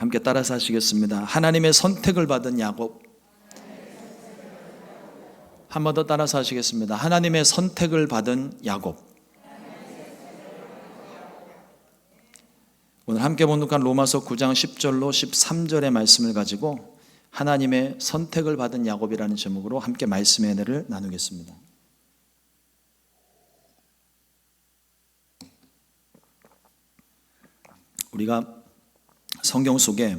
함께 따라서 하시겠습니다. 하나님의 선택을 받은 야곱. 한 번 더 따라서 하시겠습니다. 하나님의 선택을 받은 야곱. 오늘 함께 봉독한 로마서 9장 10절로 13절의 말씀을 가지고 하나님의 선택을 받은 야곱이라는 제목으로 함께 말씀의 은혜를 나누겠습니다. 우리가 성경 속에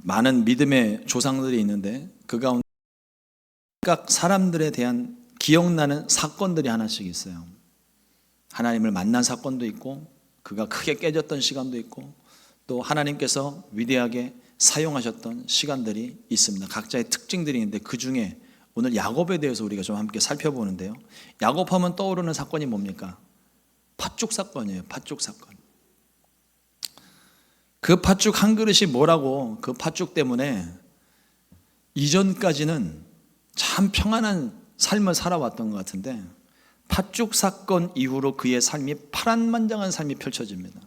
많은 믿음의 조상들이 있는데 그 가운데 각 사람들에 대한 기억나는 사건들이 하나씩 있어요. 하나님을 만난 사건도 있고 그가 크게 깨졌던 시간도 있고 또 하나님께서 위대하게 사용하셨던 시간들이 있습니다. 각자의 특징들이 있는데 그 중에 오늘 야곱에 대해서 우리가 좀 함께 살펴보는데요. 야곱하면 떠오르는 사건이 뭡니까? 팥죽 사건이에요. 팥죽 사건. 그 팥죽 한 그릇이 뭐라고 그 팥죽 때문에 이전까지는 참 평안한 삶을 살아왔던 것 같은데 팥죽 사건 이후로 그의 삶이 파란만장한 삶이 펼쳐집니다.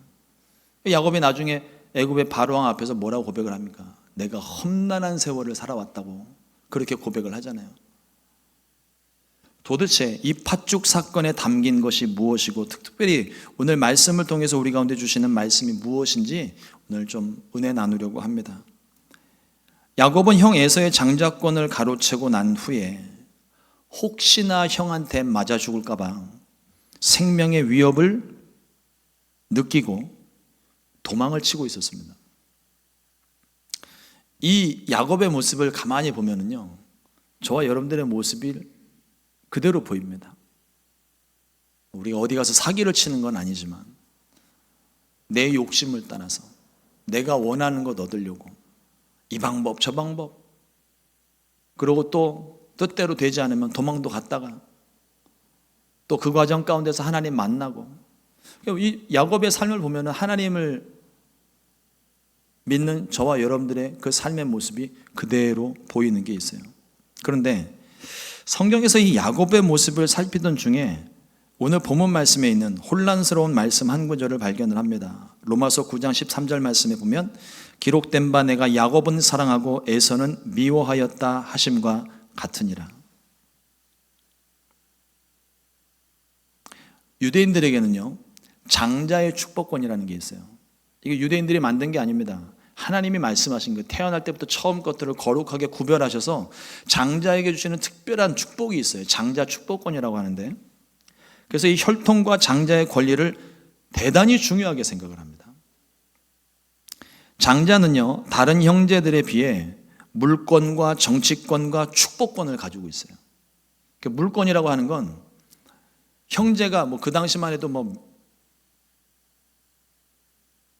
야곱이 나중에 애굽의 바로왕 앞에서 뭐라고 고백을 합니까? 내가 험난한 세월을 살아왔다고 그렇게 고백을 하잖아요. 도대체 이 팥죽 사건에 담긴 것이 무엇이고 특별히 오늘 말씀을 통해서 우리 가운데 주시는 말씀이 무엇인지 오늘 좀 은혜 나누려고 합니다. 야곱은 형 에서의 장자권을 가로채고 난 후에 혹시나 형한테 맞아 죽을까 봐 생명의 위협을 느끼고 도망을 치고 있었습니다. 이 야곱의 모습을 가만히 보면은요, 저와 여러분들의 모습이 그대로 보입니다. 우리가 어디 가서 사기를 치는 건 아니지만 내 욕심을 따라서 내가 원하는 것 얻으려고 이 방법 저 방법 그리고 또 뜻대로 되지 않으면 도망도 갔다가 또 그 과정 가운데서 하나님 만나고 이 야곱의 삶을 보면 하나님을 믿는 저와 여러분들의 그 삶의 모습이 그대로 보이는 게 있어요. 그런데 성경에서 이 야곱의 모습을 살피던 중에 오늘 본문 말씀에 있는 혼란스러운 말씀 한 구절을 발견을 합니다. 로마서 9장 13절 말씀에 보면 기록된 바 내가 야곱은 사랑하고 에서는 미워하였다 하심과 같으니라. 유대인들에게는요 장자의 축복권이라는 게 있어요. 이게 유대인들이 만든 게 아닙니다. 하나님이 말씀하신 거, 태어날 때부터 처음 것들을 거룩하게 구별하셔서 장자에게 주시는 특별한 축복이 있어요. 장자 축복권이라고 하는데, 그래서 이 혈통과 장자의 권리를 대단히 중요하게 생각을 합니다. 장자는요 다른 형제들에 비해 물권과 정치권과 축복권을 가지고 있어요. 물권이라고 하는 건 형제가 그 당시만 해도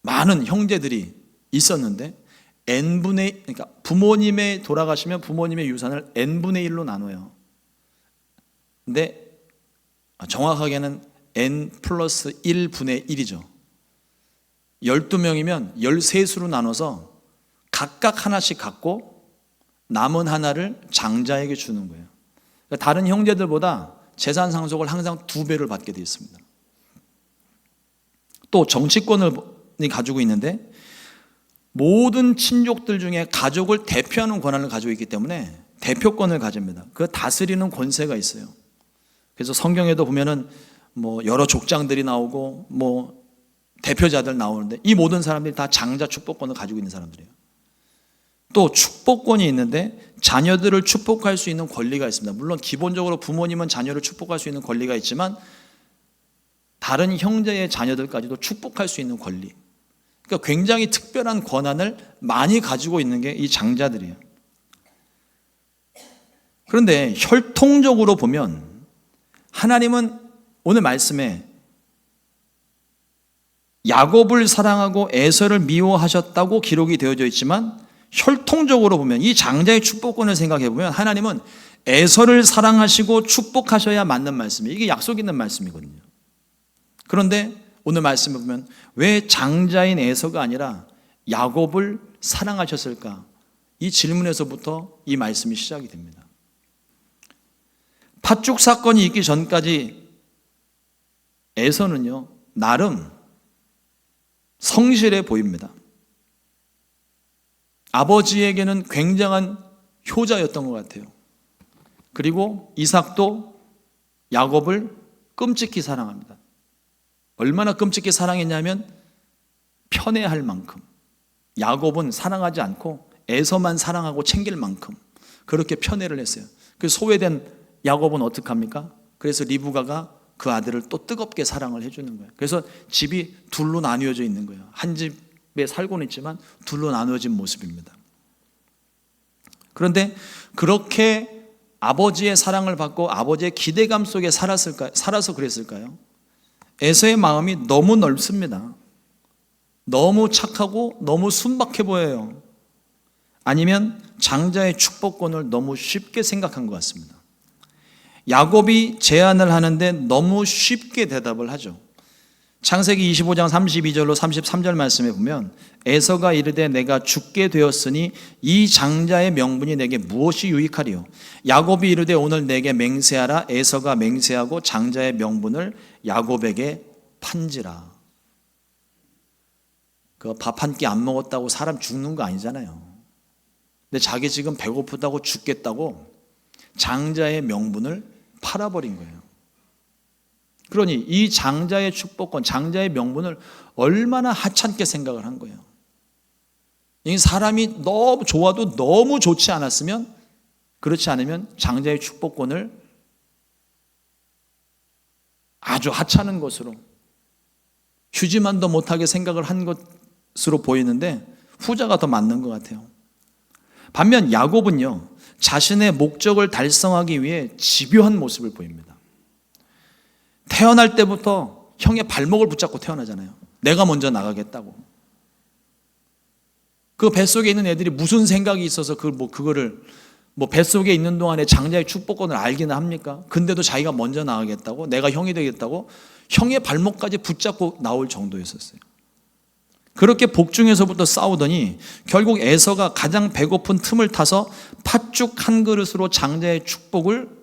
많은 형제들이 있었는데 n분의, 그러니까 부모님의 돌아가시면 부모님의 유산을 n분의 1로 나눠요. 근데 정확하게는 n 플러스 1분의 1이죠. 12명이면 13수로 나눠서 각각 하나씩 갖고 남은 하나를 장자에게 주는 거예요. 그러니까 다른 형제들보다 재산 상속을 항상 2배를 받게 되어 있습니다. 또 정치권을 가지고 있는데 모든 친족들 중에 가족을 대표하는 권한을 가지고 있기 때문에 대표권을 가집니다. 그 다스리는 권세가 있어요. 그래서 성경에도 보면은 여러 족장들이 나오고 대표자들 나오는데 이 모든 사람들이 다 장자 축복권을 가지고 있는 사람들이에요. 또 축복권이 있는데 자녀들을 축복할 수 있는 권리가 있습니다. 물론 기본적으로 부모님은 자녀를 축복할 수 있는 권리가 있지만 다른 형제의 자녀들까지도 축복할 수 있는 권리, 그러니까 굉장히 특별한 권한을 많이 가지고 있는 게 이 장자들이에요. 그런데 혈통적으로 보면 하나님은 오늘 말씀에 야곱을 사랑하고 에서를 미워하셨다고 기록이 되어져 있지만 혈통적으로 보면 이 장자의 축복권을 생각해 보면 하나님은 에서를 사랑하시고 축복하셔야 맞는 말씀이에요. 이게 약속 있는 말씀이거든요. 그런데 오늘 말씀을 보면 왜 장자인 에서가 아니라 야곱을 사랑하셨을까? 이 질문에서부터 이 말씀이 시작이 됩니다. 팥죽 사건이 있기 전까지 에서는요 나름 성실해 보입니다. 아버지에게는 굉장한 효자였던 것 같아요. 그리고 이삭도 야곱을 끔찍히 사랑합니다. 얼마나 끔찍히 사랑했냐면 편애할 만큼. 야곱은 사랑하지 않고 에서만 사랑하고 챙길 만큼 그렇게 편애를 했어요. 그 소외된 야곱은 어떡합니까? 그래서 리브가가 그 아들을 또 뜨겁게 사랑을 해주는 거예요. 그래서 집이 둘로 나뉘어져 있는 거예요. 한 집에 살고는 있지만 둘로 나누어진 모습입니다. 그런데 그렇게 아버지의 사랑을 받고 아버지의 기대감 속에 살아서 그랬을까요? 에서의 마음이 너무 넓습니다. 너무 착하고 너무 순박해 보여요. 아니면 장자의 축복권을 너무 쉽게 생각한 것 같습니다. 야곱이 제안을 하는데 너무 쉽게 대답을 하죠. 창세기 25장 32절로 33절 말씀에 보면 에서가 이르되 내가 죽게 되었으니 이 장자의 명분이 내게 무엇이 유익하리요? 야곱이 이르되 오늘 내게 맹세하라. 에서가 맹세하고 장자의 명분을 야곱에게 판지라. 그 밥 한 끼 안 먹었다고 사람 죽는 거 아니잖아요. 근데 자기 지금 배고프다고 죽겠다고 장자의 명분을 팔아버린 거예요. 그러니 이 장자의 축복권, 장자의 명분을 얼마나 하찮게 생각을 한 거예요. 이 사람이 너무 좋아도 너무 좋지 않았으면, 그렇지 않으면 장자의 축복권을 아주 하찮은 것으로, 휴지만도 못하게 생각을 한 것으로 보이는데 후자가 더 맞는 것 같아요. 반면 야곱은요, 자신의 목적을 달성하기 위해 집요한 모습을 보입니다. 태어날 때부터 형의 발목을 붙잡고 태어나잖아요. 내가 먼저 나가겠다고. 그 뱃속에 있는 애들이 무슨 생각이 있어서 그거를 뱃속에 있는 동안에 장자의 축복권을 알기는 합니까? 근데도 자기가 먼저 나가겠다고, 내가 형이 되겠다고 형의 발목까지 붙잡고 나올 정도였었어요. 그렇게 복중에서부터 싸우더니 결국 에서가 가장 배고픈 틈을 타서 팥죽 한 그릇으로 장자의 축복을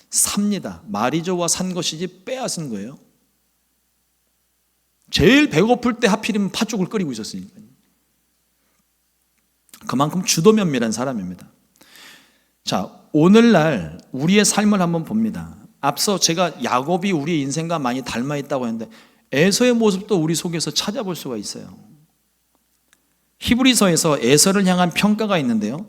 삽니다. 말이 좋아 산 것이지 빼앗은 거예요. 제일 배고플 때 하필이면 팥죽을 끓이고 있었으니까요. 그만큼 주도면밀한 사람입니다. 자, 오늘날 우리의 삶을 한번 봅니다. 앞서 제가 야곱이 우리의 인생과 많이 닮아 있다고 했는데 에서의 모습도 우리 속에서 찾아볼 수가 있어요. 히브리서에서 에서를 향한 평가가 있는데요,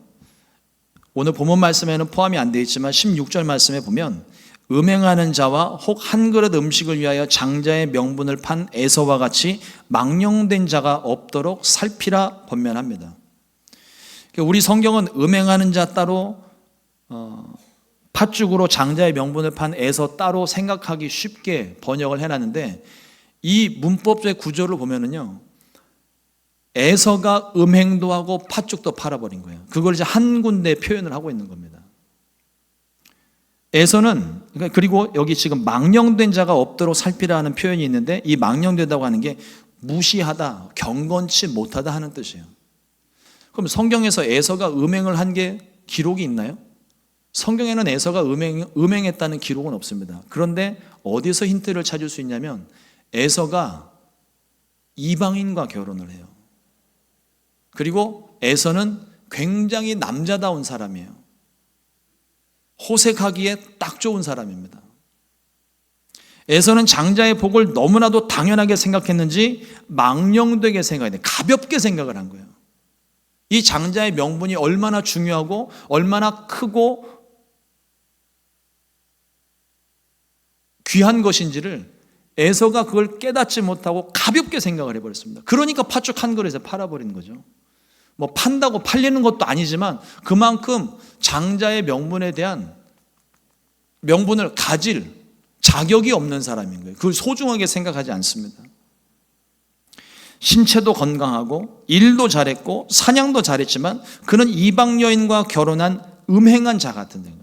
오늘 본문 말씀에는 포함이 안 되어 있지만 16절 말씀에 보면 음행하는 자와 혹 한 그릇 음식을 위하여 장자의 명분을 판 에서와 같이 망령된 자가 없도록 살피라 번면합니다. 우리 성경은 음행하는 자 따로 팥죽으로 장자의 명분을 판 에서 따로 생각하기 쉽게 번역을 해놨는데, 이 문법의 구조를 보면은요, 에서가 음행도 하고 팥죽도 팔아버린 거예요. 그걸 이제 한 군데 표현을 하고 있는 겁니다. 에서는, 그리고 여기 지금 망령된 자가 없도록 살피라는 표현이 있는데, 이 망령되다고 하는 게 무시하다, 경건치 못하다 하는 뜻이에요. 그럼 성경에서 에서가 음행을 한 게 기록이 있나요? 성경에는 에서가 음행했다는 기록은 없습니다. 그런데 어디서 힌트를 찾을 수 있냐면 에서가 이방인과 결혼을 해요. 그리고 에서는 굉장히 남자다운 사람이에요. 호색하기에 딱 좋은 사람입니다. 에서는 장자의 복을 너무나도 당연하게 생각했는지 망령되게 생각했는데 가볍게 생각을 한 거예요. 이 장자의 명분이 얼마나 중요하고 얼마나 크고 귀한 것인지를 에서가 그걸 깨닫지 못하고 가볍게 생각을 해버렸습니다. 그러니까 팥죽 한 그릇에 팔아버린 거죠. 판다고 팔리는 것도 아니지만 그만큼 장자의 명분에 대한 명분을 가질 자격이 없는 사람인 거예요. 그걸 소중하게 생각하지 않습니다. 신체도 건강하고 일도 잘했고 사냥도 잘했지만 그는 이방 여인과 결혼한 음행한 자 같은 거예요.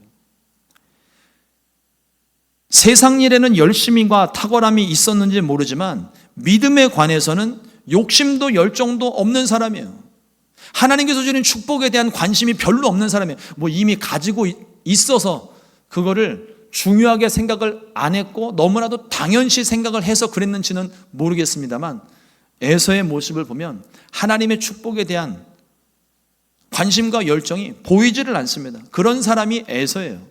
세상 일에는 열심과 탁월함이 있었는지 모르지만 믿음에 관해서는 욕심도 열정도 없는 사람이에요. 하나님께서 주는 축복에 대한 관심이 별로 없는 사람이에요. 이미 가지고 있어서 그거를 중요하게 생각을 안 했고 너무나도 당연시 생각을 해서 그랬는지는 모르겠습니다만 에서의 모습을 보면 하나님의 축복에 대한 관심과 열정이 보이지를 않습니다. 그런 사람이 에서예요.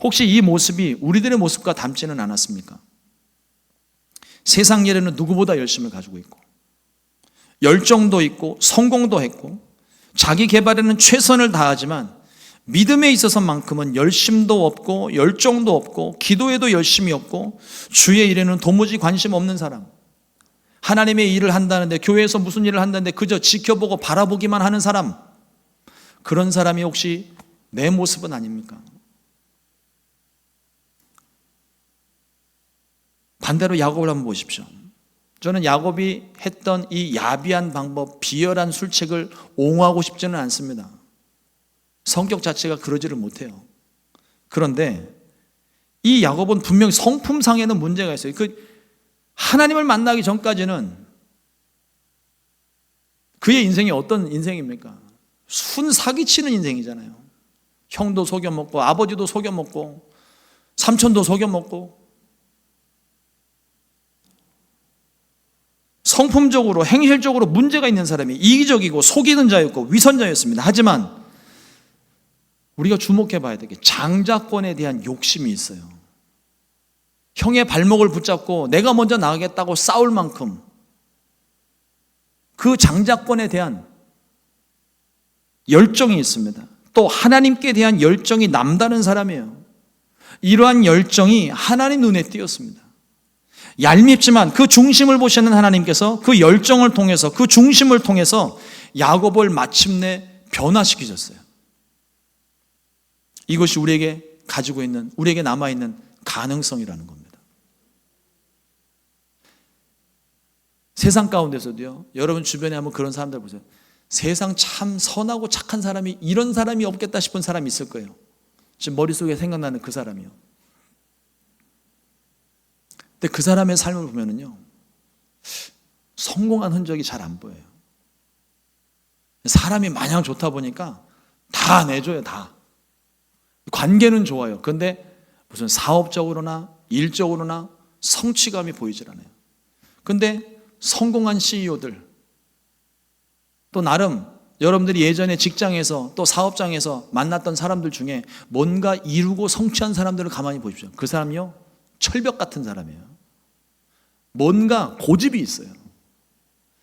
혹시 이 모습이 우리들의 모습과 닮지는 않았습니까? 세상 일에는 누구보다 열심을 가지고 있고 열정도 있고 성공도 했고 자기 개발에는 최선을 다하지만 믿음에 있어서만큼은 열심도 없고 열정도 없고 기도에도 열심이 없고 주의 일에는 도무지 관심 없는 사람, 하나님의 일을 한다는데 교회에서 무슨 일을 한다는데 그저 지켜보고 바라보기만 하는 사람, 그런 사람이 혹시 내 모습은 아닙니까? 반대로 야곱을 한번 보십시오. 저는 야곱이 했던 이 야비한 방법, 비열한 술책을 옹호하고 싶지는 않습니다. 성격 자체가 그러지를 못해요. 그런데 이 야곱은 분명히 성품상에는 문제가 있어요. 하나님을 만나기 전까지는 그의 인생이 어떤 인생입니까? 순 사기치는 인생이잖아요. 형도 속여먹고 아버지도 속여먹고 삼촌도 속여먹고 성품적으로 행실적으로 문제가 있는 사람이 이기적이고 속이는 자였고 위선자였습니다. 하지만 우리가 주목해 봐야 되게 장자권에 대한 욕심이 있어요. 형의 발목을 붙잡고 내가 먼저 나가겠다고 싸울 만큼 그 장자권에 대한 열정이 있습니다. 또 하나님께 대한 열정이 남다른 사람이에요. 이러한 열정이 하나님 눈에 띄었습니다. 얄밉지만 그 중심을 보시는 하나님께서 그 열정을 통해서 그 중심을 통해서 야곱을 마침내 변화시키셨어요. 이것이 우리에게 가지고 있는, 우리에게 남아있는 가능성이라는 겁니다. 세상 가운데서도요, 여러분 주변에 한번 그런 사람들 보세요. 세상 참 선하고 착한 사람이 이런 사람이 없겠다 싶은 사람이 있을 거예요. 지금 머릿속에 생각나는 그 사람이요. 근데 그 사람의 삶을 보면은요, 성공한 흔적이 잘 안 보여요. 사람이 마냥 좋다 보니까 다 내줘요, 다. 관계는 좋아요. 그런데 무슨 사업적으로나 일적으로나 성취감이 보이질 않아요. 그런데 성공한 CEO들, 또 나름 여러분들이 예전에 직장에서 또 사업장에서 만났던 사람들 중에 뭔가 이루고 성취한 사람들을 가만히 보십시오. 그 사람이요, 철벽 같은 사람이에요. 뭔가 고집이 있어요.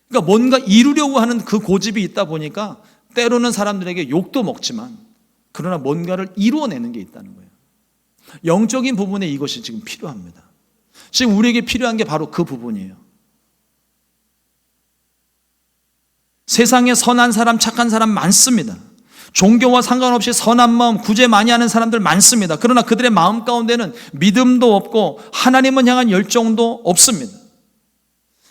그러니까 뭔가 이루려고 하는 그 고집이 있다 보니까 때로는 사람들에게 욕도 먹지만 그러나 뭔가를 이루어내는 게 있다는 거예요. 영적인 부분에 이것이 지금 필요합니다. 지금 우리에게 필요한 게 바로 그 부분이에요. 세상에 선한 사람, 착한 사람 많습니다. 종교와 상관없이 선한 마음, 구제 많이 하는 사람들 많습니다. 그러나 그들의 마음 가운데는 믿음도 없고 하나님을 향한 열정도 없습니다.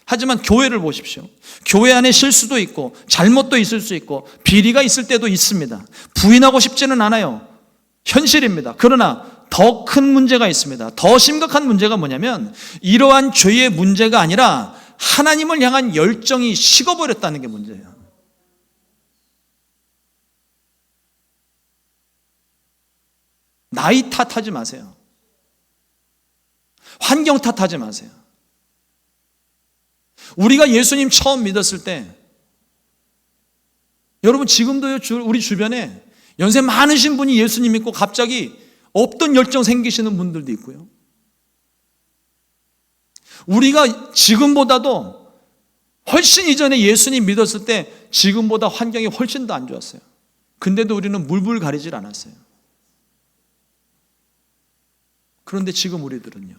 하지만 교회를 보십시오. 교회 안에 실수도 있고 잘못도 있을 수 있고 비리가 있을 때도 있습니다. 부인하고 싶지는 않아요. 현실입니다. 그러나 더 큰 문제가 있습니다. 더 심각한 문제가 뭐냐면 이러한 죄의 문제가 아니라 하나님을 향한 열정이 식어버렸다는 게 문제예요. 나이 탓하지 마세요. 환경 탓하지 마세요. 우리가 예수님 처음 믿었을 때, 여러분 지금도요, 우리 주변에 연세 많으신 분이 예수님 믿고 갑자기 없던 열정 생기시는 분들도 있고요. 우리가 지금보다도 훨씬 이전에 예수님 믿었을 때 지금보다 환경이 훨씬 더 안 좋았어요. 근데도 우리는 물불 가리질 않았어요. 그런데 지금 우리들은요,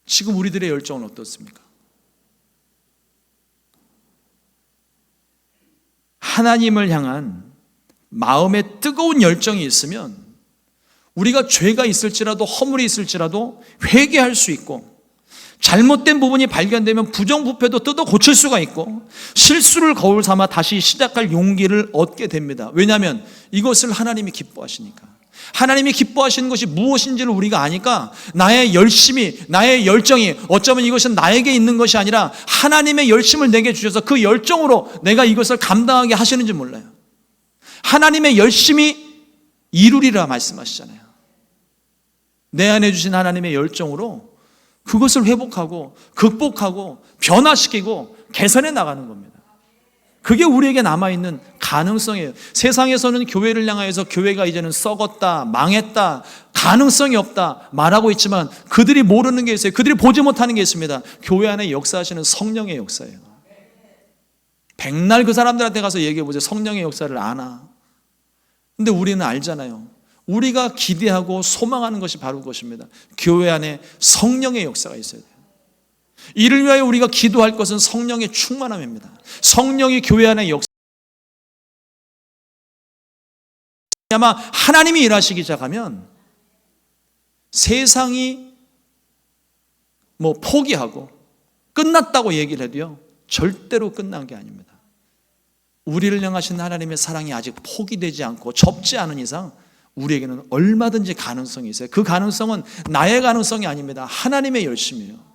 지금 우리들의 열정은 어떻습니까? 하나님을 향한 마음에 뜨거운 열정이 있으면 우리가 죄가 있을지라도 허물이 있을지라도 회개할 수 있고, 잘못된 부분이 발견되면 부정부패도 뜯어 고칠 수가 있고, 실수를 거울 삼아 다시 시작할 용기를 얻게 됩니다. 왜냐하면 이것을 하나님이 기뻐하시니까. 하나님이 기뻐하시는 것이 무엇인지를 우리가 아니까 나의 열심이, 나의 열정이 어쩌면 이것은 나에게 있는 것이 아니라 하나님의 열심을 내게 주셔서 그 열정으로 내가 이것을 감당하게 하시는지 몰라요. 하나님의 열심이 이루리라 말씀하시잖아요. 내 안에 주신 하나님의 열정으로 그것을 회복하고 극복하고 변화시키고 개선해 나가는 겁니다. 그게 우리에게 남아있는 가능성이에요. 세상에서는 교회를 향하여서 교회가 이제는 썩었다, 망했다, 가능성이 없다 말하고 있지만 그들이 모르는 게 있어요. 그들이 보지 못하는 게 있습니다. 교회 안에 역사하시는 성령의 역사예요. 백날 그 사람들한테 가서 얘기해 보세요. 성령의 역사를 아나. 근데 우리는 알잖아요. 우리가 기대하고 소망하는 것이 바로 그것입니다. 교회 안에 성령의 역사가 있어야 돼요. 이를 위하여 우리가 기도할 것은 성령의 충만함입니다. 성령이 교회 안에 역사. 아마 하나님이 일하시기 시작하면 세상이 포기하고 끝났다고 얘기를 해도요, 절대로 끝난 게 아닙니다. 우리를 향하신 하나님의 사랑이 아직 포기되지 않고 접지 않은 이상 우리에게는 얼마든지 가능성이 있어요. 그 가능성은 나의 가능성이 아닙니다. 하나님의 열심이에요.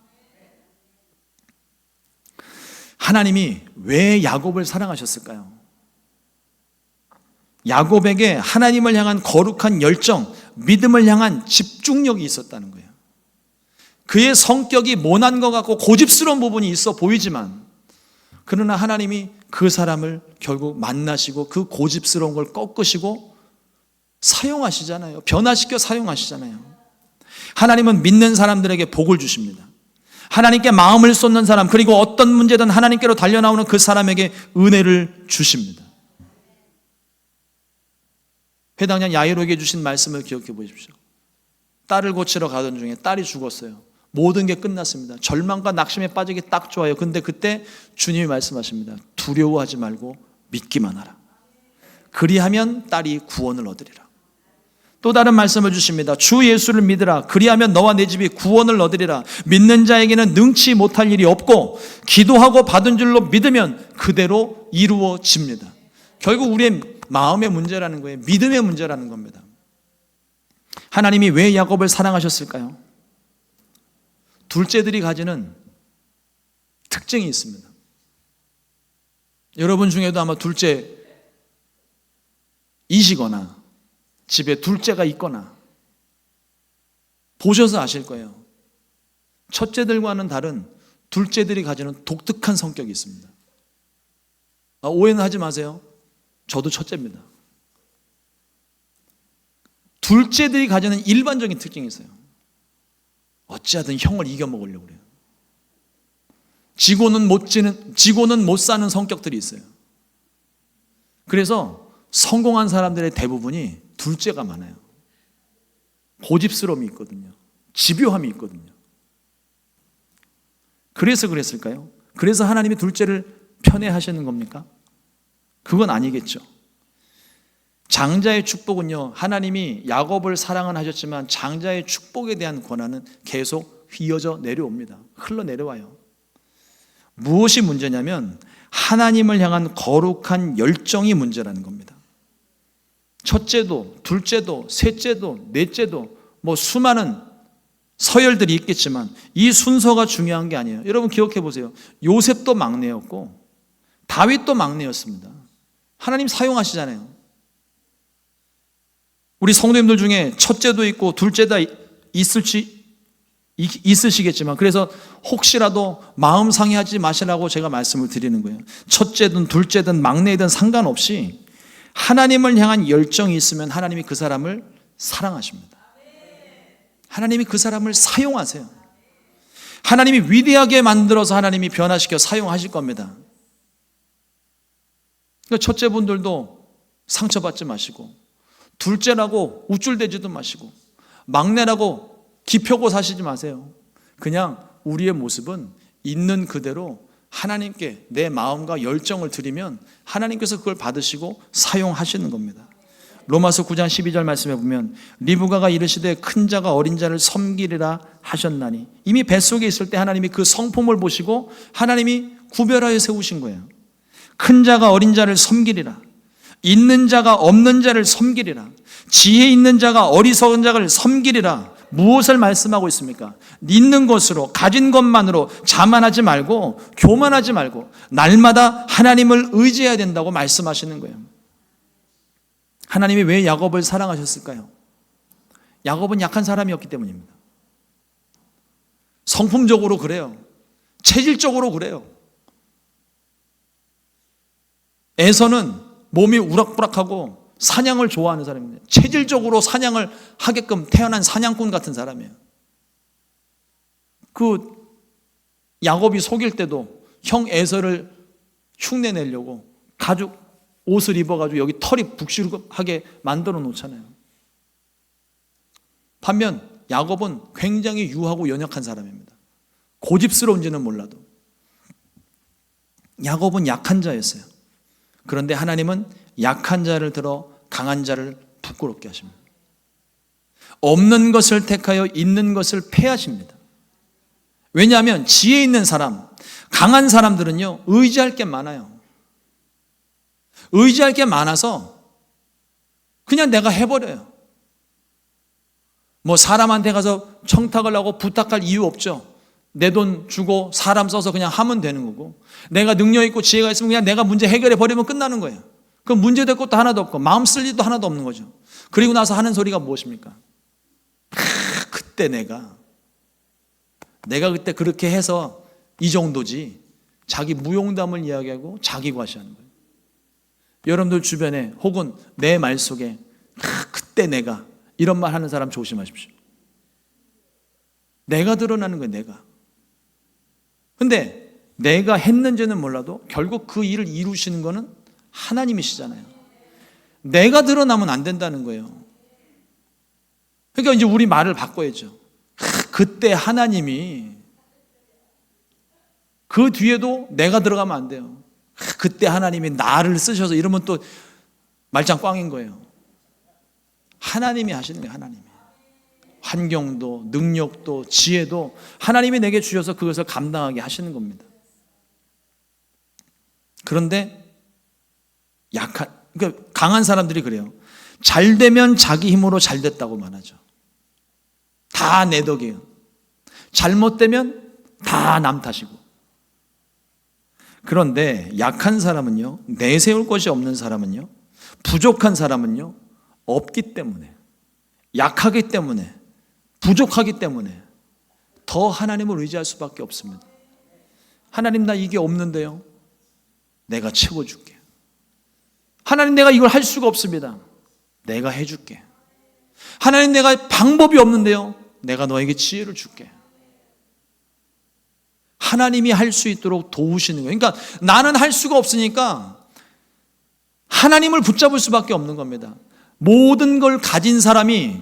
하나님이 왜 야곱을 사랑하셨을까요? 야곱에게 하나님을 향한 거룩한 열정, 믿음을 향한 집중력이 있었다는 거예요. 그의 성격이 모난 것 같고 고집스러운 부분이 있어 보이지만, 그러나 하나님이 그 사람을 결국 만나시고 그 고집스러운 걸 꺾으시고 사용하시잖아요. 변화시켜 사용하시잖아요. 하나님은 믿는 사람들에게 복을 주십니다. 하나님께 마음을 쏟는 사람, 그리고 어떤 문제든 하나님께로 달려나오는 그 사람에게 은혜를 주십니다. 회당장 야이로에게 주신 말씀을 기억해 보십시오. 딸을 고치러 가던 중에 딸이 죽었어요. 모든 게 끝났습니다. 절망과 낙심에 빠지기 딱 좋아요. 근데 그때 주님이 말씀하십니다. 두려워하지 말고 믿기만 하라. 그리하면 딸이 구원을 얻으리라. 또 다른 말씀을 주십니다. 주 예수를 믿으라. 그리하면 너와 내 집이 구원을 얻으리라. 믿는 자에게는 능치 못할 일이 없고 기도하고 받은 줄로 믿으면 그대로 이루어집니다. 결국 우리의 마음의 문제라는 거예요. 믿음의 문제라는 겁니다. 하나님이 왜 야곱을 사랑하셨을까요? 둘째들이 가지는 특징이 있습니다. 여러분 중에도 아마 둘째이시거나 집에 둘째가 있거나 보셔서 아실 거예요. 첫째들과는 다른 둘째들이 가지는 독특한 성격이 있습니다. 오해는 하지 마세요. 저도 첫째입니다. 둘째들이 가지는 일반적인 특징이 있어요. 어찌하든 형을 이겨먹으려고 그래요. 지고는 못 사는 성격들이 있어요. 그래서 성공한 사람들의 대부분이 둘째가 많아요. 고집스러움이 있거든요. 집요함이 있거든요. 그래서 그랬을까요? 그래서 하나님이 둘째를 편애하시는 겁니까? 그건 아니겠죠. 장자의 축복은요, 하나님이 야곱을 사랑은 하셨지만 장자의 축복에 대한 권한은 계속 휘어져 내려옵니다. 흘러내려와요. 무엇이 문제냐면 하나님을 향한 거룩한 열정이 문제라는 겁니다. 첫째도, 둘째도, 셋째도, 넷째도 수많은 서열들이 있겠지만 이 순서가 중요한 게 아니에요. 여러분 기억해 보세요. 요셉도 막내였고 다윗도 막내였습니다. 하나님 사용하시잖아요. 우리 성도님들 중에 첫째도 있고 둘째도 있으시겠지만, 그래서 혹시라도 마음 상해하지 마시라고 제가 말씀을 드리는 거예요. 첫째든 둘째든 막내든 상관없이 하나님을 향한 열정이 있으면 하나님이 그 사람을 사랑하십니다. 하나님이 그 사람을 사용하세요. 하나님이 위대하게 만들어서 하나님이 변화시켜 사용하실 겁니다. 그러니까 첫째분들도 상처받지 마시고, 둘째라고 우쭐대지도 마시고, 막내라고 기펴고 사시지 마세요. 그냥 우리의 모습은 있는 그대로 하나님께 내 마음과 열정을 드리면 하나님께서 그걸 받으시고 사용하시는 겁니다. 로마서 9장 12절 말씀에 보면 리브가가 이르시되 큰 자가 어린 자를 섬기리라 하셨나니, 이미 뱃속에 있을 때 하나님이 그 성품을 보시고 하나님이 구별하여 세우신 거예요. 큰 자가 어린 자를 섬기리라, 있는 자가 없는 자를 섬기리라, 지혜 있는 자가 어리석은 자를 섬기리라. 무엇을 말씀하고 있습니까? 있는 것으로, 가진 것만으로 자만하지 말고 교만하지 말고 날마다 하나님을 의지해야 된다고 말씀하시는 거예요. 하나님이 왜 야곱을 사랑하셨을까요? 야곱은 약한 사람이었기 때문입니다. 성품적으로 그래요. 체질적으로 그래요. 에서는 몸이 우락부락하고 사냥을 좋아하는 사람입니다. 체질적으로 사냥을 하게끔 태어난 사냥꾼 같은 사람이에요. 그 야곱이 속일 때도 형 에서를 흉내내려고 가죽 옷을 입어가지고 여기 털이 북실하게 만들어 놓잖아요. 반면 야곱은 굉장히 유하고 연약한 사람입니다. 고집스러운지는 몰라도 야곱은 약한 자였어요. 그런데 하나님은 약한 자를 들어 강한 자를 부끄럽게 하십니다. 없는 것을 택하여 있는 것을 패하십니다. 왜냐하면 지혜 있는 사람, 강한 사람들은요, 의지할 게 많아요. 의지할 게 많아서 그냥 내가 해버려요. 뭐 사람한테 가서 청탁을 하고 부탁할 이유 없죠. 내 돈 주고 사람 써서 그냥 하면 되는 거고, 내가 능력 있고 지혜가 있으면 그냥 내가 문제 해결해 버리면 끝나는 거예요. 그럼 문제될 것도 하나도 없고 마음 쓸 일도 하나도 없는 거죠. 그리고 나서 하는 소리가 무엇입니까? 그때 내가 그때 그렇게 해서 이 정도지. 자기 무용담을 이야기하고 자기 과시하는 거예요. 여러분들 주변에 혹은 내 말 속에 그때 내가 이런 말 하는 사람 조심하십시오. 내가 드러나는 거예요. 내가. 근데 내가 했는지는 몰라도 결국 그 일을 이루시는 거는 하나님이시잖아요. 내가 드러나면 안 된다는 거예요. 그러니까 이제 우리 말을 바꿔야죠. 그때 하나님이, 그 뒤에도 내가 들어가면 안 돼요. 그때 하나님이 나를 쓰셔서 이러면 또 말짱 꽝인 거예요. 하나님이 하시는 거예요. 하나님이. 환경도 능력도 지혜도 하나님이 내게 주셔서 그것을 감당하게 하시는 겁니다. 그런데 그러니까 강한 사람들이 그래요. 잘 되면 자기 힘으로 잘 됐다고 말하죠. 다 내 덕이에요. 잘못되면 다 남 탓이고. 그런데 약한 사람은요, 내세울 것이 없는 사람은요, 부족한 사람은요, 없기 때문에, 약하기 때문에, 부족하기 때문에 더 하나님을 의지할 수밖에 없습니다. 하나님, 나 이게 없는데요, 내가 채워줄게. 하나님, 내가 이걸 할 수가 없습니다. 내가 해줄게. 하나님, 내가 방법이 없는데요, 내가 너에게 지혜를 줄게. 하나님이 할 수 있도록 도우시는 거예요. 그러니까 나는 할 수가 없으니까 하나님을 붙잡을 수밖에 없는 겁니다. 모든 걸 가진 사람이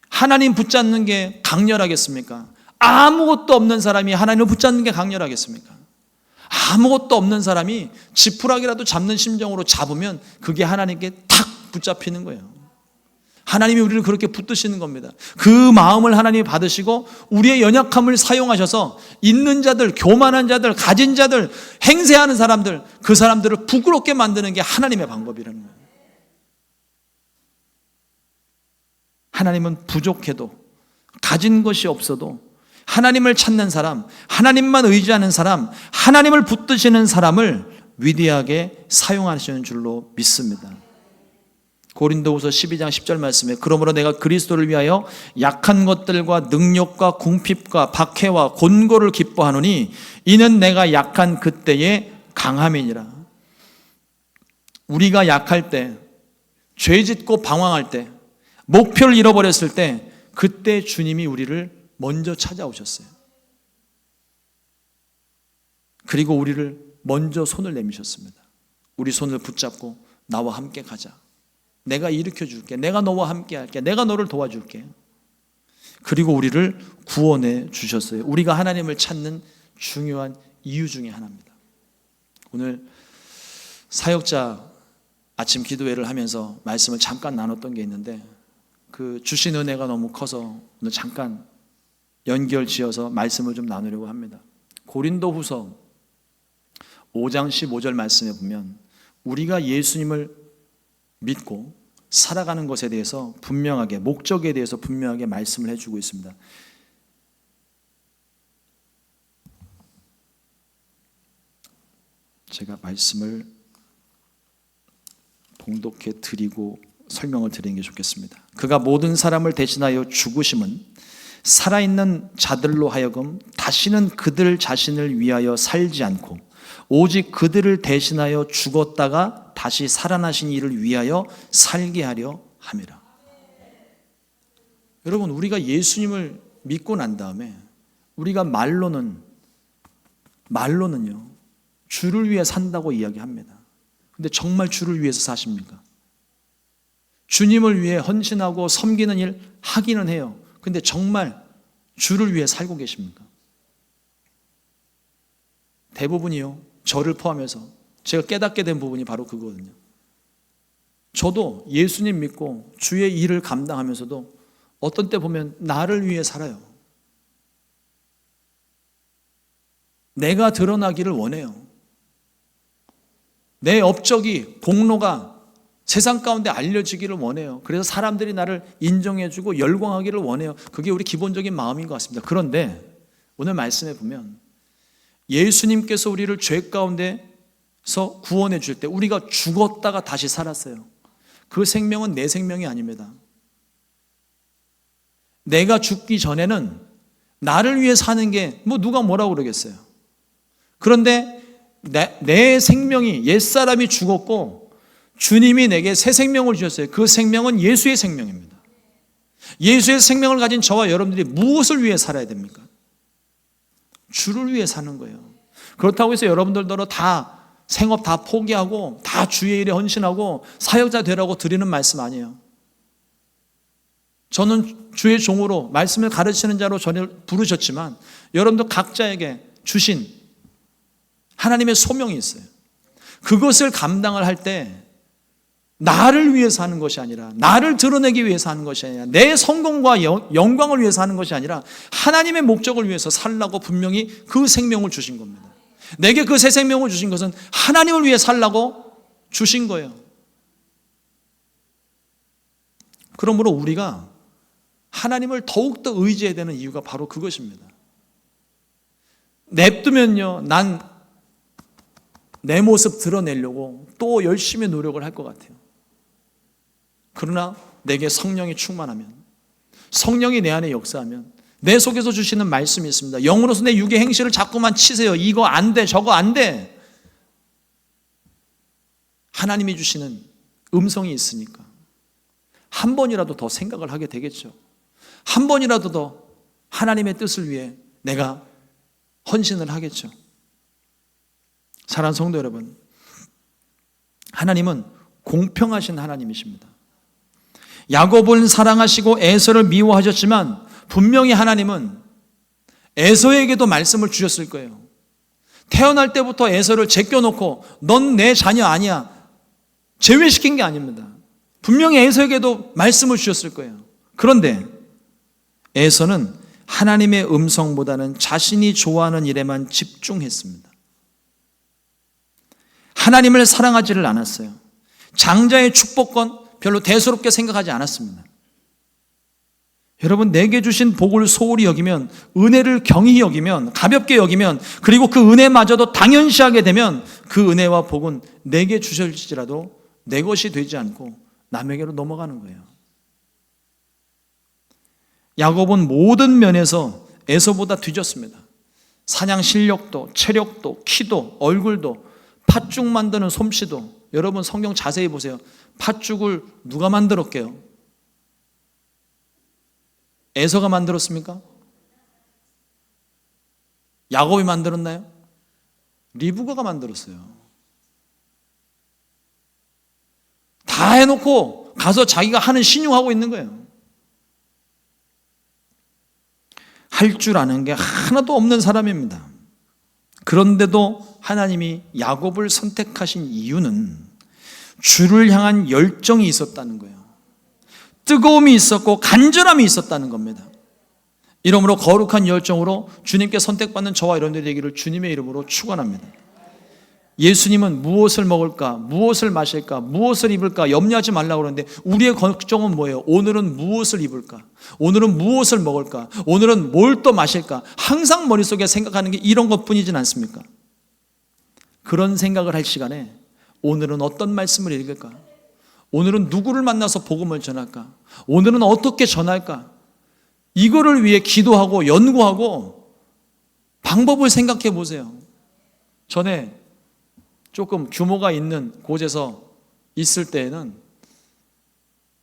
하나님 붙잡는 게 강렬하겠습니까? 아무것도 없는 사람이 하나님을 붙잡는 게 강렬하겠습니까? 아무것도 없는 사람이 지푸라기라도 잡는 심정으로 잡으면 그게 하나님께 탁 붙잡히는 거예요. 하나님이 우리를 그렇게 붙드시는 겁니다. 그 마음을 하나님이 받으시고 우리의 연약함을 사용하셔서 있는 자들, 교만한 자들, 가진 자들, 행세하는 사람들, 그 사람들을 부끄럽게 만드는 게 하나님의 방법이라는 거예요. 하나님은 부족해도, 가진 것이 없어도 하나님을 찾는 사람, 하나님만 의지하는 사람, 하나님을 붙드시는 사람을 위대하게 사용하시는 줄로 믿습니다. 고린도후서 12장 10절 말씀에 그러므로 내가 그리스도를 위하여 약한 것들과 능력과 궁핍과 박해와 곤고를 기뻐하노니 이는 내가 약한 그때의 강함이니라. 우리가 약할 때, 죄 짓고 방황할 때, 목표를 잃어버렸을 때, 그때 주님이 우리를 먼저 찾아오셨어요. 그리고 우리를 먼저 손을 내미셨습니다. 우리 손을 붙잡고 나와 함께 가자. 내가 일으켜 줄게. 내가 너와 함께 할게. 내가 너를 도와줄게. 그리고 우리를 구원해 주셨어요. 우리가 하나님을 찾는 중요한 이유 중에 하나입니다. 오늘 사역자 아침 기도회를 하면서 말씀을 잠깐 나눴던 게 있는데, 그 주신 은혜가 너무 커서 오늘 잠깐 연결 지어서 말씀을 좀 나누려고 합니다. 고린도후서 5장 15절 말씀에 보면 우리가 예수님을 믿고 살아가는 것에 대해서 분명하게, 목적에 대해서 분명하게 말씀을 해주고 있습니다. 제가 말씀을 봉독해 드리고 설명을 드리는 게 좋겠습니다. 그가 모든 사람을 대신하여 죽으심은 살아있는 자들로 하여금 다시는 그들 자신을 위하여 살지 않고 오직 그들을 대신하여 죽었다가 다시 살아나신 이를 위하여 살게 하려 함이라. 여러분, 우리가 예수님을 믿고 난 다음에 우리가 말로는요 주를 위해 산다고 이야기합니다. 근데 정말 주를 위해서 사십니까? 주님을 위해 헌신하고 섬기는 일 하기는 해요. 근데 정말 주를 위해 살고 계십니까? 대부분이요, 저를 포함해서 제가 깨닫게 된 부분이 바로 그거거든요. 저도 예수님 믿고 주의 일을 감당하면서도 어떤 때 보면 나를 위해 살아요. 내가 드러나기를 원해요. 내 업적이, 공로가 세상 가운데 알려지기를 원해요. 그래서 사람들이 나를 인정해주고 열광하기를 원해요. 그게 우리 기본적인 마음인 것 같습니다. 그런데 오늘 말씀에 보면 예수님께서 우리를 죄 가운데서 구원해 줄 때 우리가 죽었다가 다시 살았어요. 그 생명은 내 생명이 아닙니다. 내가 죽기 전에는 나를 위해 사는 게 누가 뭐라고 그러겠어요. 그런데 내 생명이, 옛사람이 죽었고 주님이 내게 새 생명을 주셨어요. 그 생명은 예수의 생명입니다. 예수의 생명을 가진 저와 여러분들이 무엇을 위해 살아야 됩니까? 주를 위해 사는 거예요. 그렇다고 해서 여러분들도 다 생업 다 포기하고 다 주의 일에 헌신하고 사역자 되라고 드리는 말씀 아니에요. 저는 주의 종으로 말씀을 가르치는 자로 저를 부르셨지만 여러분도 각자에게 주신 하나님의 소명이 있어요. 그것을 감당을 할 때 나를 위해서 하는 것이 아니라, 나를 드러내기 위해서 하는 것이 아니라, 내 성공과 영광을 위해서 하는 것이 아니라 하나님의 목적을 위해서 살라고 분명히 그 생명을 주신 겁니다. 내게 그 새 생명을 주신 것은 하나님을 위해 살라고 주신 거예요. 그러므로 우리가 하나님을 더욱더 의지해야 되는 이유가 바로 그것입니다. 냅두면요, 난 내 모습 드러내려고 또 열심히 노력을 할 것 같아요. 그러나 내게 성령이 충만하면, 성령이 내 안에 역사하면 내 속에서 주시는 말씀이 있습니다. 영으로서 내 육의 행실을 자꾸만 치세요. 이거 안 돼, 저거 안 돼. 하나님이 주시는 음성이 있으니까 한 번이라도 더 생각을 하게 되겠죠. 한 번이라도 더 하나님의 뜻을 위해 내가 헌신을 하겠죠. 사랑하는 성도 여러분, 하나님은 공평하신 하나님이십니다. 야곱을 사랑하시고 에서를 미워하셨지만 분명히 하나님은 에서에게도 말씀을 주셨을 거예요. 태어날 때부터 에서를 제껴놓고 넌 내 자녀 아니야, 제외시킨 게 아닙니다. 분명히 에서에게도 말씀을 주셨을 거예요. 그런데 에서는 하나님의 음성보다는 자신이 좋아하는 일에만 집중했습니다. 하나님을 사랑하지를 않았어요. 장자의 축복권 별로 대수롭게 생각하지 않았습니다. 여러분, 내게 주신 복을 소홀히 여기면, 은혜를 경히 여기면, 가볍게 여기면, 그리고 그 은혜마저도 당연시하게 되면 그 은혜와 복은 내게 주실지라도 내 것이 되지 않고 남에게로 넘어가는 거예요. 야곱은 모든 면에서 에서보다 뒤졌습니다. 사냥 실력도, 체력도, 키도, 얼굴도, 팥죽 만드는 솜씨도. 여러분, 성경 자세히 보세요. 팥죽을 누가 만들었게요? 에서가 만들었습니까? 야곱이 만들었나요? 리브가가 만들었어요. 다 해놓고 가서 자기가 하는 신용하고 있는 거예요. 할 줄 아는 게 하나도 없는 사람입니다. 그런데도 하나님이 야곱을 선택하신 이유는 주를 향한 열정이 있었다는 거예요. 뜨거움이 있었고 간절함이 있었다는 겁니다. 이러므로 거룩한 열정으로 주님께 선택받는 저와 여러분들이 되기를 주님의 이름으로 축원합니다. 예수님은 무엇을 먹을까, 무엇을 마실까, 무엇을 입을까 염려하지 말라고 그러는데 우리의 걱정은 뭐예요? 오늘은 무엇을 입을까? 오늘은 무엇을 먹을까? 오늘은 뭘 또 마실까? 항상 머릿속에 생각하는 게 이런 것뿐이진 않습니까? 그런 생각을 할 시간에 오늘은 어떤 말씀을 읽을까? 오늘은 누구를 만나서 복음을 전할까? 오늘은 어떻게 전할까? 이거를 위해 기도하고 연구하고 방법을 생각해 보세요. 전에 조금 규모가 있는 곳에서 있을 때에는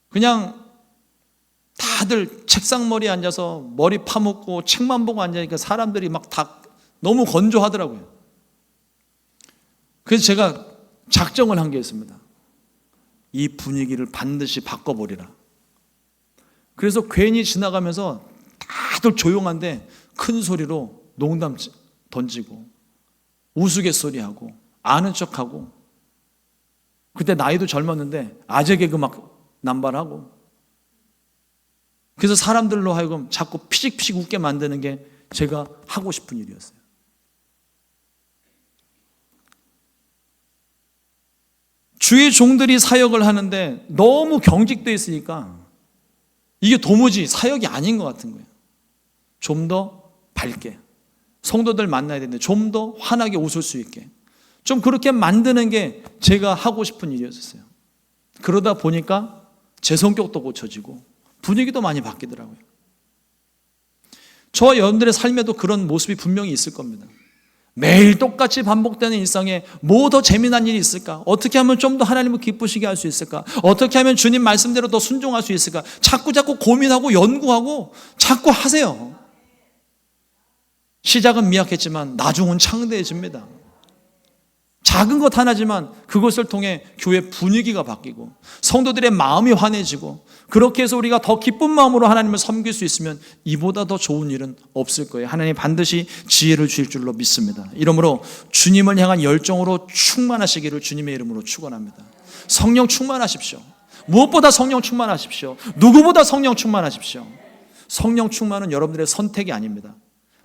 그냥 다들 책상머리에 앉아서 머리 파묻고 책만 보고 앉으니까 사람들이 막 다 너무 건조하더라고요. 그래서 제가 작정을 한 게 있습니다. 이 분위기를 반드시 바꿔버리라. 그래서 괜히 지나가면서 다들 조용한데 큰 소리로 농담 던지고 우스갯소리하고 아는 척하고, 그때 나이도 젊었는데 아재 개그 막 남발하고, 그래서 사람들로 하여금 자꾸 피식피식 웃게 만드는 게 제가 하고 싶은 일이었어요. 주의 종들이 사역을 하는데 너무 경직되어 있으니까 이게 도무지 사역이 아닌 것 같은 거예요. 좀 더 밝게 성도들 만나야 되는데 좀 더 환하게 웃을 수 있게 좀 그렇게 만드는 게 제가 하고 싶은 일이었어요. 그러다 보니까 제 성격도 고쳐지고 분위기도 많이 바뀌더라고요. 저와 여러분들의 삶에도 그런 모습이 분명히 있을 겁니다. 매일 똑같이 반복되는 일상에 뭐 더 재미난 일이 있을까? 어떻게 하면 좀 더 하나님을 기쁘시게 할 수 있을까? 어떻게 하면 주님 말씀대로 더 순종할 수 있을까? 자꾸 고민하고 연구하고 자꾸 하세요. 시작은 미약했지만 나중은 창대해집니다. 작은 것 하나지만 그것을 통해 교회 분위기가 바뀌고 성도들의 마음이 환해지고, 그렇게 해서 우리가 더 기쁜 마음으로 하나님을 섬길 수 있으면 이보다 더 좋은 일은 없을 거예요. 하나님 반드시 지혜를 주실 줄로 믿습니다. 이러므로 주님을 향한 열정으로 충만하시기를 주님의 이름으로 축원합니다. 성령 충만하십시오. 무엇보다 성령 충만하십시오. 누구보다 성령 충만하십시오. 성령 충만은 여러분들의 선택이 아닙니다.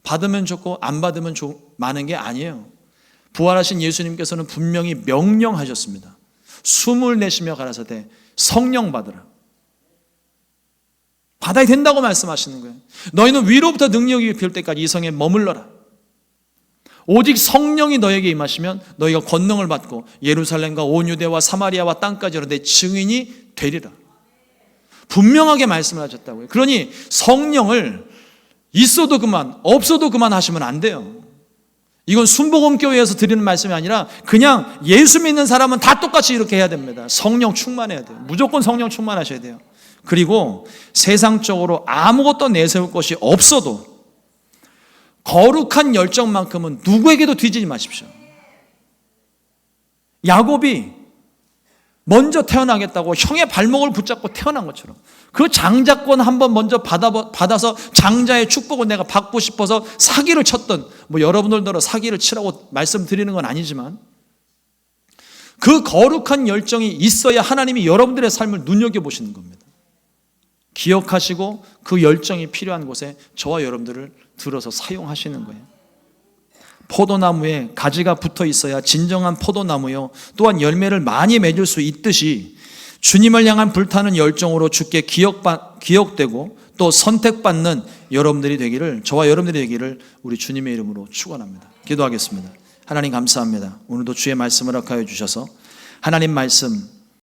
받으면 좋고 안 받으면 많은 게 아니에요. 부활하신 예수님께서는 분명히 명령하셨습니다. 숨을 내쉬며 가라사대 성령 받으라. 받아야 된다고 말씀하시는 거예요. 너희는 위로부터 능력이 필 때까지 이 성에 머물러라. 오직 성령이 너에게 임하시면 너희가 권능을 받고 예루살렘과 온 유대와 사마리아와 땅까지로 내 증인이 되리라. 분명하게 말씀을 하셨다고요. 그러니 성령을 있어도 그만 없어도 그만 하시면 안 돼요. 이건 순복음교회에서 드리는 말씀이 아니라 그냥 예수 믿는 사람은 다 똑같이 이렇게 해야 됩니다. 성령 충만해야 돼요. 무조건 성령 충만하셔야 돼요. 그리고 세상적으로 아무것도 내세울 것이 없어도 거룩한 열정만큼은 누구에게도 뒤지지 마십시오. 야곱이 먼저 태어나겠다고 형의 발목을 붙잡고 태어난 것처럼 그 장자권 한번 먼저 받아서 장자의 축복을 내가 받고 싶어서 사기를 쳤던, 여러분들도 사기를 치라고 말씀드리는 건 아니지만 그 거룩한 열정이 있어야 하나님이 여러분들의 삶을 눈여겨보시는 겁니다. 기억하시고 그 열정이 필요한 곳에 저와 여러분들을 들어서 사용하시는 거예요. 포도나무에 가지가 붙어 있어야 진정한 포도나무요, 또한 열매를 많이 맺을 수 있듯이 주님을 향한 불타는 열정으로 주께 기억되고 또 선택받는 여러분들이 되기를, 저와 여러분들이 되기를 우리 주님의 이름으로 축원합니다. 기도하겠습니다. 하나님 감사합니다. 오늘도 주의 말씀을 허락하여 주셔서 하나님 말씀